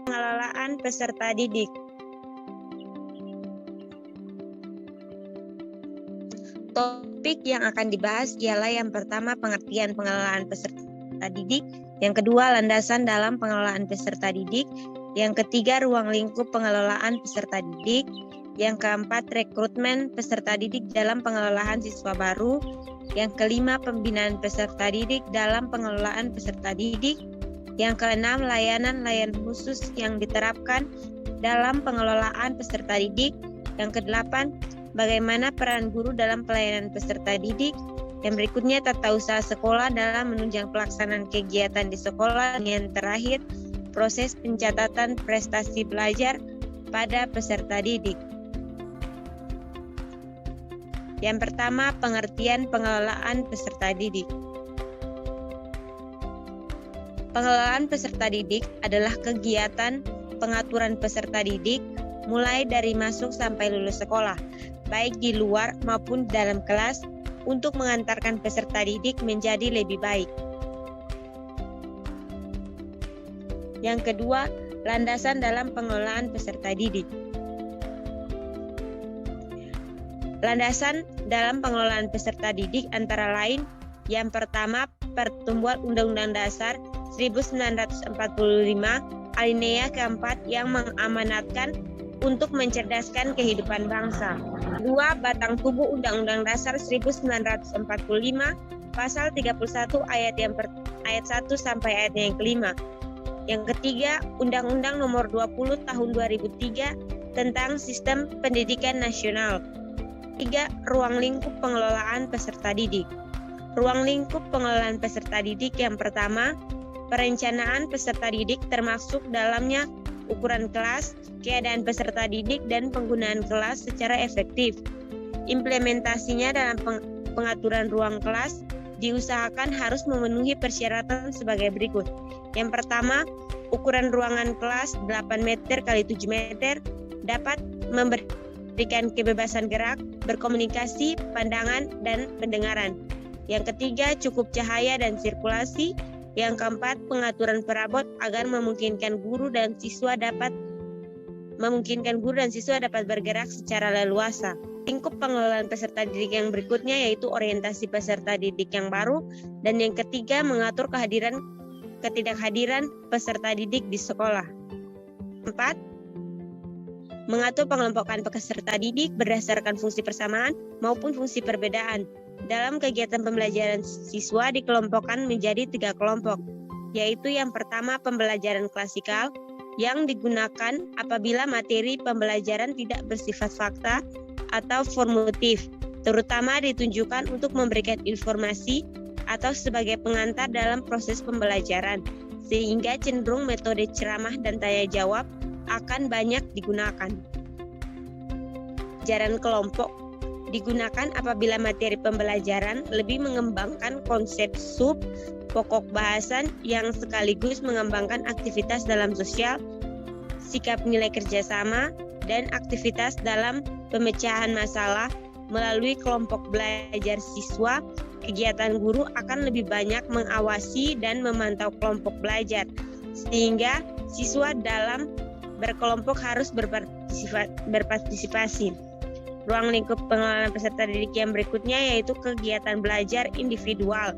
pengelolaan peserta didik. Topik yang akan dibahas ialah yang pertama pengertian pengelolaan peserta didik, yang kedua landasan dalam pengelolaan peserta didik, yang ketiga ruang lingkup pengelolaan peserta didik, yang keempat rekrutmen peserta didik dalam pengelolaan siswa baru, yang kelima pembinaan peserta didik dalam pengelolaan peserta didik, yang keenam layanan khusus yang diterapkan dalam pengelolaan peserta didik, yang kedelapan bagaimana peran guru dalam pelayanan peserta didik, yang berikutnya tata usaha sekolah dalam menunjang pelaksanaan kegiatan di sekolah, yang terakhir proses pencatatan prestasi belajar pada peserta didik. Yang pertama, pengertian pengelolaan peserta didik. Pengelolaan peserta didik adalah kegiatan pengaturan peserta didik mulai dari masuk sampai lulus sekolah, baik di luar maupun di dalam kelas, untuk mengantarkan peserta didik menjadi lebih baik. Yang kedua, landasan dalam pengelolaan peserta didik. Landasan dalam pengelolaan peserta didik antara lain, yang pertama, pertumbuhan Undang-Undang Dasar 1945 alinea keempat yang mengamanatkan untuk mencerdaskan kehidupan bangsa. Kedua, batang tubuh Undang-Undang Dasar 1945 pasal 31 ayat 1 sampai ayat yang kelima. Yang ketiga, Undang-Undang Nomor 20 Tahun 2003 tentang Sistem Pendidikan Nasional. Tiga, ruang lingkup pengelolaan peserta didik. Ruang lingkup pengelolaan peserta didik yang pertama, perencanaan peserta didik termasuk dalamnya ukuran kelas, keadaan peserta didik, dan penggunaan kelas secara efektif. Implementasinya dalam pengaturan ruang kelas diusahakan harus memenuhi persyaratan sebagai berikut. Yang pertama, ukuran ruangan kelas 8 meter x 7 meter dapat memberikan kebebasan gerak, berkomunikasi, pandangan, dan pendengaran. Yang ketiga, cukup cahaya dan sirkulasi. Yang keempat, pengaturan perabot agar memungkinkan guru dan siswa dapat bergerak secara leluasa. Lingkup pengelolaan peserta didik yang berikutnya yaitu orientasi peserta didik yang baru, dan yang ketiga mengatur ketidakhadiran peserta didik di sekolah. 4. Mengatur pengelompokan peserta didik berdasarkan fungsi persamaan maupun fungsi perbedaan. Dalam kegiatan pembelajaran siswa dikelompokkan menjadi 3 kelompok, yaitu yang pertama pembelajaran klasikal yang digunakan apabila materi pembelajaran tidak bersifat fakta atau formatif, terutama ditunjukkan untuk memberikan informasi atau sebagai pengantar dalam proses pembelajaran, sehingga cenderung metode ceramah dan tanya jawab akan banyak digunakan. Pembelajaran kelompok digunakan apabila materi pembelajaran lebih mengembangkan konsep sub pokok bahasan yang sekaligus mengembangkan aktivitas dalam sosial, sikap nilai kerjasama, dan aktivitas dalam pemecahan masalah. Melalui kelompok belajar siswa, kegiatan guru akan lebih banyak mengawasi dan memantau kelompok belajar, sehingga siswa dalam berkelompok harus berpartisipasi. Ruang lingkup pengelolaan peserta didik yang berikutnya yaitu kegiatan belajar individual.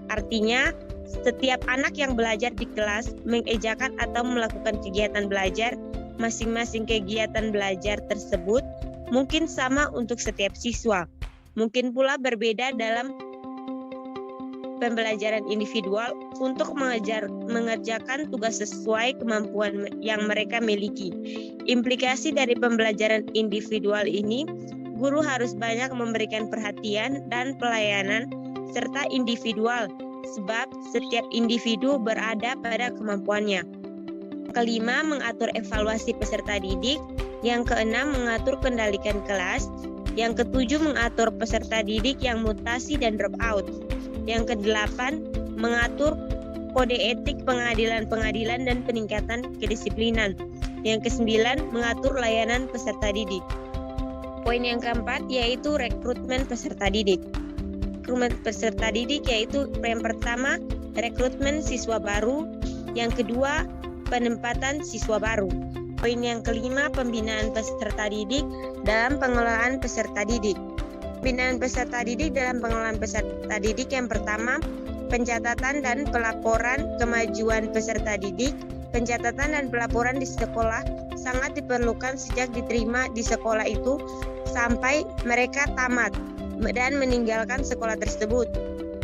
Artinya, setiap anak yang belajar di kelas mengerjakan atau melakukan kegiatan belajar, masing-masing kegiatan belajar tersebut mungkin sama untuk setiap siswa. Mungkin pula berbeda dalam pembelajaran individual untuk mengerjakan tugas sesuai kemampuan yang mereka miliki. Implikasi dari pembelajaran individual ini, guru harus banyak memberikan perhatian dan pelayanan serta individual, sebab setiap individu berada pada kemampuannya. Kelima, mengatur evaluasi peserta didik. Yang keenam, mengatur kendalikan kelas. Yang ketujuh, mengatur peserta didik yang mutasi dan drop out. Yang kedelapan, mengatur kode etik pengadilan dan peningkatan kedisiplinan. Yang kesembilan, mengatur layanan peserta didik. Poin yang keempat yaitu rekrutmen peserta didik. Rekrutmen peserta didik yaitu yang pertama, rekrutmen siswa baru. Yang kedua, penempatan siswa baru. Poin yang kelima, pembinaan peserta didik dalam pengelolaan peserta didik. Pembinaan peserta didik dalam pengelolaan peserta didik yang pertama, pencatatan dan pelaporan kemajuan peserta didik. Pencatatan dan pelaporan di sekolah sangat diperlukan sejak diterima di sekolah itu sampai mereka tamat dan meninggalkan sekolah tersebut.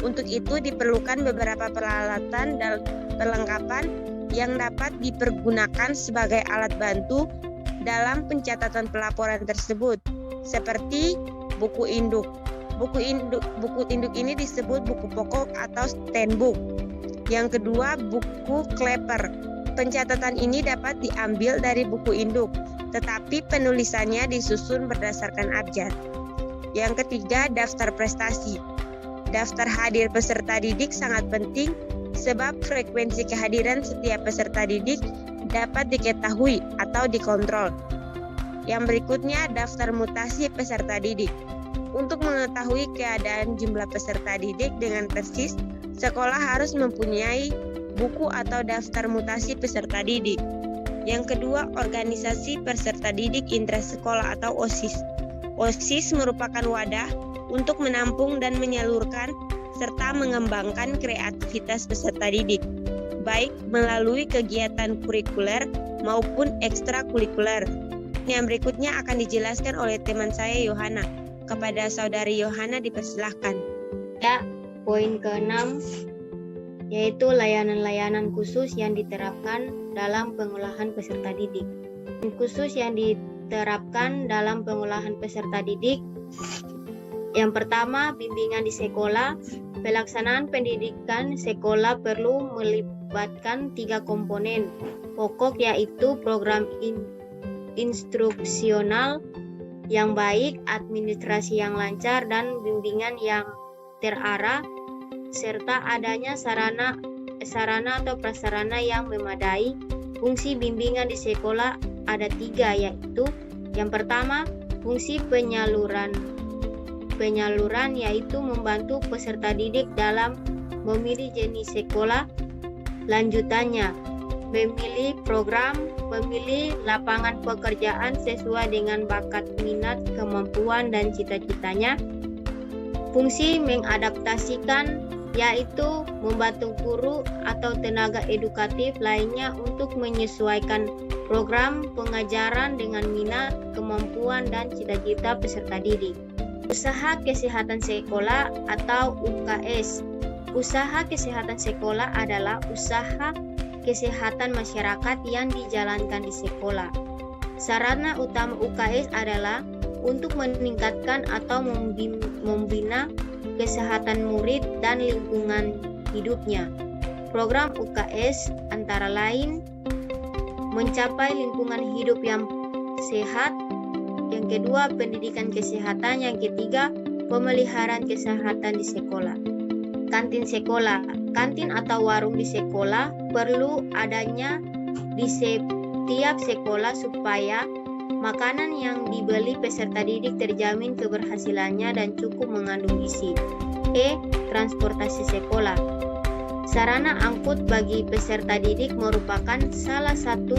Untuk itu diperlukan beberapa peralatan dan perlengkapan yang dapat dipergunakan sebagai alat bantu dalam pencatatan pelaporan tersebut, seperti buku induk. Buku induk ini disebut buku pokok atau standbook. Yang kedua, buku kleper. Pencatatan ini dapat diambil dari buku induk, tetapi penulisannya disusun berdasarkan abjad. Yang ketiga, daftar prestasi. Daftar hadir peserta didik sangat penting sebab frekuensi kehadiran setiap peserta didik dapat diketahui atau dikontrol. Yang berikutnya, daftar mutasi peserta didik. Untuk mengetahui keadaan jumlah peserta didik dengan persis, sekolah harus mempunyai buku atau daftar mutasi peserta didik. Yang kedua, organisasi peserta didik intrasekolah atau OSIS. OSIS merupakan wadah untuk menampung dan menyalurkan serta mengembangkan kreativitas peserta didik, baik melalui kegiatan kurikuler maupun ekstrakurikuler. Yang berikutnya akan dijelaskan oleh teman saya Yohana. Kepada saudari Yohana dipersilahkan. Ya, poin ke-6 yaitu layanan-layanan khusus yang diterapkan dalam pengolahan peserta didik. Khusus yang diterapkan dalam pengolahan peserta didik. Yang pertama, bimbingan di sekolah. Pelaksanaan pendidikan sekolah perlu melibatkan 3 komponen pokok, yaitu program instruksional yang baik, administrasi yang lancar, dan bimbingan yang terarah, serta adanya sarana atau prasarana yang memadai. Fungsi bimbingan di sekolah ada 3, yaitu yang pertama, fungsi penyaluran yaitu membantu peserta didik dalam memilih jenis sekolah lanjutannya, memilih program, memilih lapangan pekerjaan sesuai dengan bakat, minat, kemampuan, dan cita-citanya. Fungsi mengadaptasikan yaitu membantu guru atau tenaga edukatif lainnya untuk menyesuaikan program pengajaran dengan minat, kemampuan, dan cita-cita peserta didik. Usaha kesehatan sekolah atau UKS. Usaha kesehatan sekolah adalah usaha kesehatan masyarakat yang dijalankan di sekolah. Sarana utama UKS adalah untuk meningkatkan atau membina kesehatan murid dan lingkungan hidupnya. Program UKS antara lain mencapai lingkungan hidup yang sehat. Yang kedua, pendidikan kesehatan. Yang ketiga, pemeliharaan kesehatan di sekolah. Kantin sekolah. Kantin atau warung di sekolah perlu adanya di setiap sekolah supaya makanan yang dibeli peserta didik terjamin keberhasilannya dan cukup mengandung gizi. Transportasi sekolah. Sarana angkut bagi peserta didik merupakan salah satu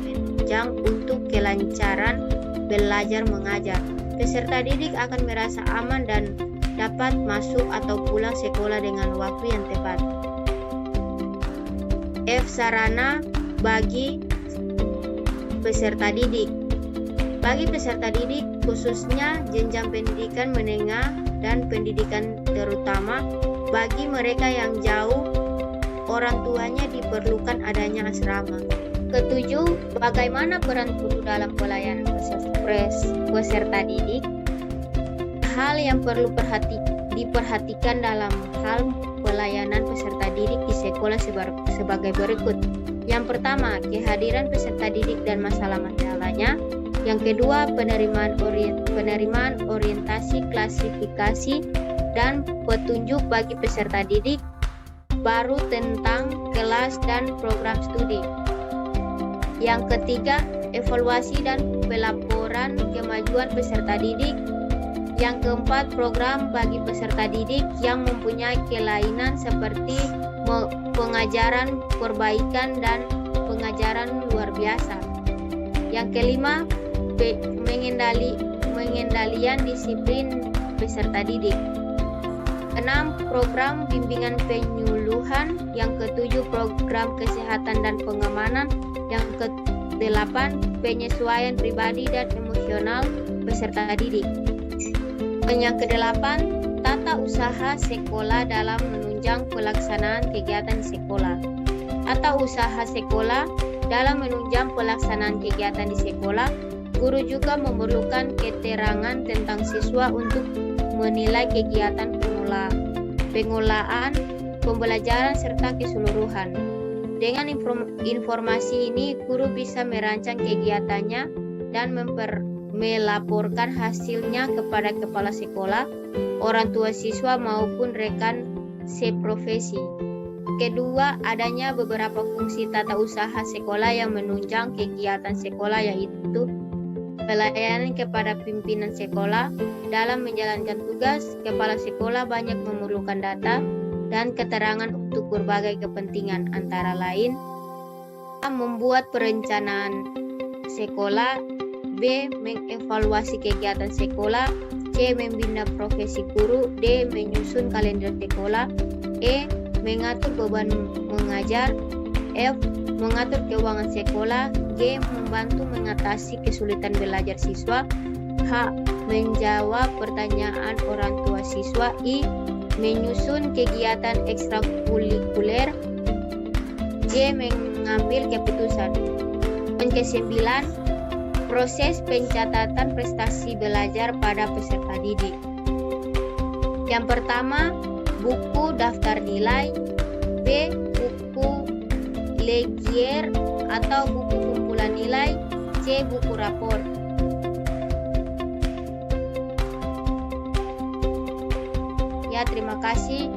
penunjang untuk kelancaran belajar mengajar. Peserta didik akan merasa aman dan dapat masuk atau pulang sekolah dengan waktu yang tepat. Sarana bagi peserta didik. Bagi peserta didik, khususnya jenjang pendidikan menengah dan pendidikan terutama, bagi mereka yang jauh orang tuanya diperlukan adanya asrama. Ketujuh, bagaimana peran guru dalam pelayanan peserta didik? Hal yang perlu diperhatikan dalam hal pelayanan peserta didik di sekolah sebagai berikut. Yang pertama, kehadiran peserta didik dan masalah-masalahnya. Yang kedua, penerimaan orientasi, klasifikasi, dan petunjuk bagi peserta didik baru tentang kelas dan program studi. Yang ketiga, evaluasi dan pelaporan kemajuan peserta didik. Yang keempat, program bagi peserta didik yang mempunyai kelainan seperti pengajaran, perbaikan, dan pengajaran pengajaran luar biasa. Yang kelima, pengendalian disiplin peserta didik. 6. Program bimbingan penyuluhan. Yang ketujuh, program kesehatan dan pengamanan. Yang ke-8, penyesuaian pribadi dan emosional peserta didik. Dan yang ke-8, tata usaha sekolah dalam menunjang pelaksanaan kegiatan sekolah. Tata usaha sekolah dalam menunjang pelaksanaan kegiatan di sekolah, guru juga memerlukan keterangan tentang siswa untuk menilai kegiatan pengolahan, pembelajaran, serta keseluruhan. Dengan informasi ini, guru bisa merancang kegiatannya dan melaporkan hasilnya kepada kepala sekolah, orang tua siswa maupun rekan seprofesi. Kedua, adanya beberapa fungsi tata usaha sekolah yang menunjang kegiatan sekolah, yaitu pelayanan kepada pimpinan sekolah. Dalam menjalankan tugas, kepala sekolah banyak memerlukan data dan keterangan untuk berbagai kepentingan, antara lain membuat perencanaan sekolah, B. mengevaluasi kegiatan sekolah, C. membina profesi guru, D. menyusun kalender sekolah, E. mengatur beban mengajar, F. mengatur keuangan sekolah, G. membantu mengatasi kesulitan belajar siswa, H. menjawab pertanyaan orang tua siswa, I. menyusun kegiatan ekstrakurikuler, J. mengambil keputusan. Dan ke-9, proses pencatatan prestasi belajar pada peserta didik. Yang pertama, buku daftar nilai, B. buku legier atau buku kumpulan nilai, C. buku rapor. Ya, terima kasih.